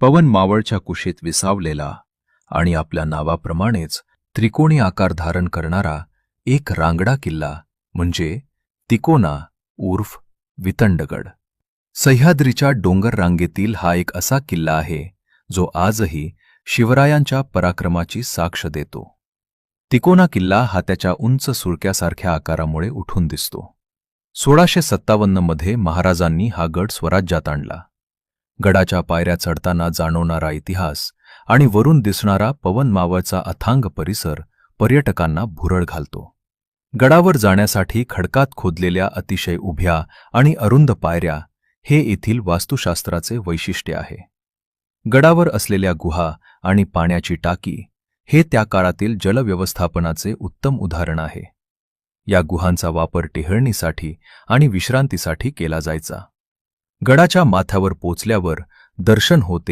पवन मावळच्या कुशीत विसावलेला आणि आपल्या नावाप्रमाणेच त्रिकोणी आकार धारण करणारा एक रांगडा किल्ला म्हणजे तिकोना उर्फ वितंडगड. सह्याद्रीच्या डोंगर रांगेतील हा एक असा किल्ला आहे जो आजही शिवरायांच्या पराक्रमाची साक्ष देतो. तिकोना किल्ला हा त्याच्या उंच सुळक्यासारख्या आकारामुळे उठून दिसतो. 1657 मध्ये महाराजांनी हा गड स्वराज्यात आणला. गडाच्या पायऱ्या चढताना जाणवणारा इतिहास आणि वरून दिसणारा पवन मावळचा अथांग परिसर पर्यटकांना भुरळ घालतो. गडावर जाण्यासाठी खडकात खोदलेल्या अतिशय उभ्या आणि अरुंद पायऱ्या हे येथील वास्तुशास्त्राचे वैशिष्ट्य आहे. गडावर असलेल्या गुहा आणि पाण्याची टाकी हे त्या काळातील जलव्यवस्थापनाचे उत्तम उदाहरण आहे. या गुहांचा वापर टेहळणीसाठी आणि विश्रांतीसाठी केला जायचा. गडाच्या माथ्यावर पोचल्यावर दर्शन होते